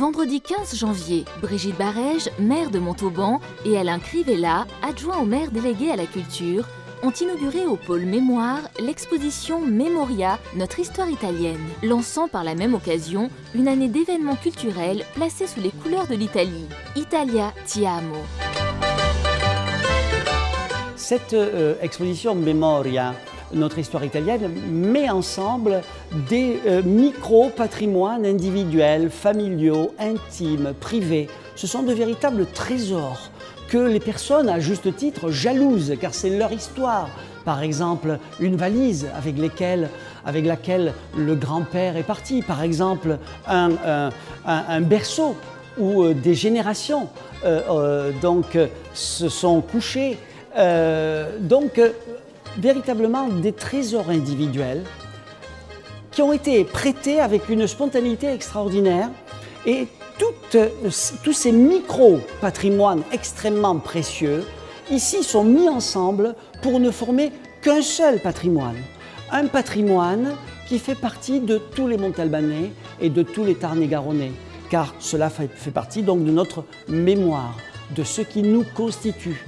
Vendredi 15 janvier, Brigitte Barège, maire de Montauban, et Alain Crivella, adjoint au maire délégué à la culture, ont inauguré au pôle Mémoire l'exposition Memoria, notre histoire italienne, lançant par la même occasion une année d'événements culturels placés sous les couleurs de l'Italie. Italia Ti Amo. Cette exposition Memoria, notre histoire italienne, met ensemble des micro-patrimoines individuels, familiaux, intimes, privés. Ce sont de véritables trésors que les personnes, à juste titre, jalousent, car c'est leur histoire. Par exemple, une valise avec laquelle le grand-père est parti. Par exemple, un berceau où des générations se sont couchées. Véritablement des trésors individuels qui ont été prêtés avec une spontanéité extraordinaire, et tous ces micro-patrimoines extrêmement précieux ici sont mis ensemble pour ne former qu'un seul patrimoine. Un patrimoine qui fait partie de tous les Montalbanais et de tous les Tarn-et-Garonnais, car cela fait partie donc de notre mémoire, de ce qui nous constitue.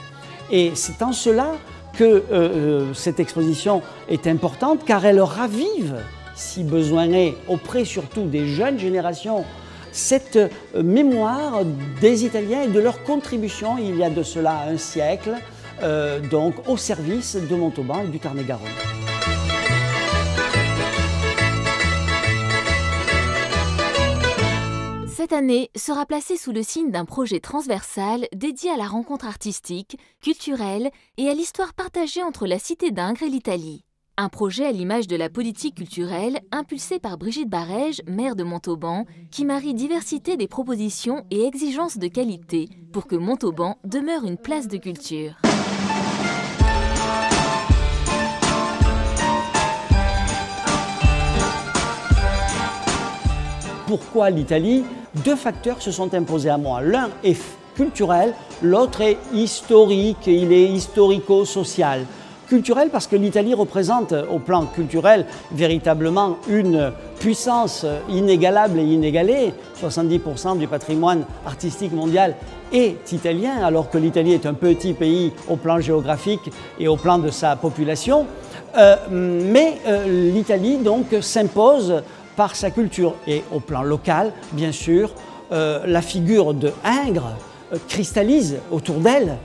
Et c'est en cela que cette exposition est importante, car elle ravive, si besoin est, auprès surtout des jeunes générations, cette mémoire des Italiens et de leur contribution, il y a de cela un siècle, donc au service de Montauban et du Tarn-et-Garonne. Cette année sera placée sous le signe d'un projet transversal dédié à la rencontre artistique, culturelle et à l'histoire partagée entre la cité d'Ingres et l'Italie. Un projet à l'image de la politique culturelle impulsée par Brigitte Barège, maire de Montauban, qui marie diversité des propositions et exigences de qualité pour que Montauban demeure une place de culture. Pourquoi l'Italie? Deux facteurs se sont imposés à moi. L'un est culturel, l'autre est historique, il est historico-social. Culturel parce que l'Italie représente au plan culturel véritablement une puissance inégalable et inégalée. 70% du patrimoine artistique mondial est italien, alors que l'Italie est un petit pays au plan géographique et au plan de sa population. L'Italie donc s'impose par sa culture, et au plan local, bien sûr, la figure de Ingres cristallise autour d'elle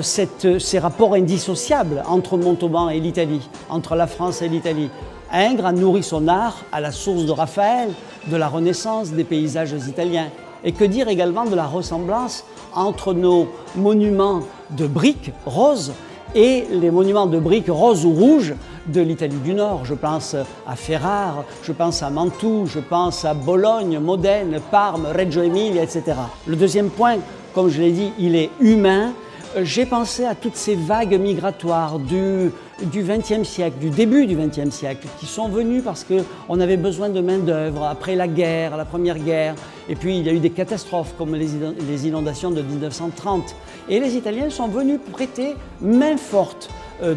ces rapports indissociables entre Montauban et l'Italie, entre la France et l'Italie. Ingres a nourri son art à la source de Raphaël, de la Renaissance, des paysages italiens. Et que dire également de la ressemblance entre nos monuments de briques roses et les monuments de briques roses ou rouges de l'Italie du Nord. Je pense à Ferrare, je pense à Mantoue, je pense à Bologne, Modène, Parme, Reggio Emilia, etc. Le deuxième point, comme je l'ai dit, il est humain. J'ai pensé à toutes ces vagues migratoires du XXe siècle, du début du XXe siècle, qui sont venues parce qu'on avait besoin de main-d'œuvre après la guerre, la Première Guerre. Et puis il y a eu des catastrophes comme les inondations de 1930. Et les Italiens sont venus prêter main forte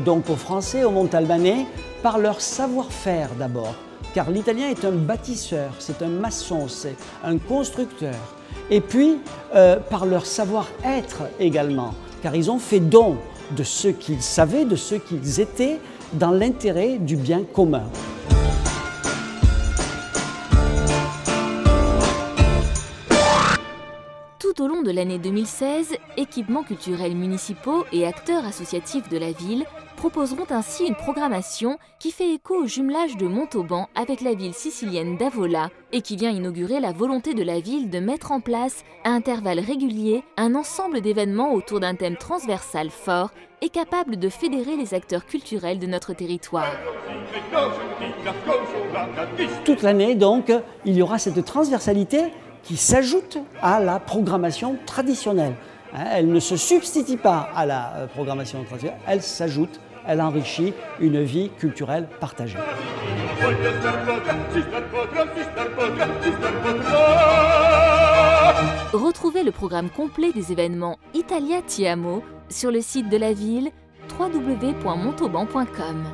donc aux Français, aux Montalbanais, par leur savoir-faire d'abord. Car l'Italien est un bâtisseur, c'est un maçon, c'est un constructeur. Et puis par leur savoir-être également, car ils ont fait don de ce qu'ils savaient, de ce qu'ils étaient, dans l'intérêt du bien commun. Tout au long de l'année 2016, équipements culturels municipaux et acteurs associatifs de la ville proposeront ainsi une programmation qui fait écho au jumelage de Montauban avec la ville sicilienne d'Avola et qui vient inaugurer la volonté de la ville de mettre en place, à intervalles réguliers, un ensemble d'événements autour d'un thème transversal fort et capable de fédérer les acteurs culturels de notre territoire. Toute l'année, donc, il y aura cette transversalité qui s'ajoute à la programmation traditionnelle. Elle ne se substitue pas à la programmation traditionnelle, elle s'ajoute, elle enrichit une vie culturelle partagée. Retrouvez le programme complet des événements Italia Ti Amo sur le site de la ville www.montauban.com.